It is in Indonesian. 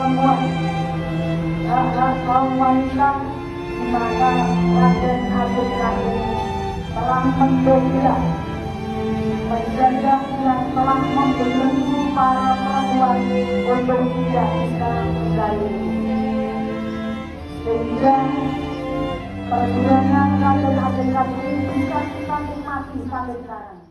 perempuan, hak-hak kaum wanita, di mana Raden Abdul Karim telah mendobrak penjajah yang telah membelenggu para perempuan untuk tidak bisa berdaya. Sehingga perjuangan Raden Abdul Karim bisa kita nikmati sampai sekarang.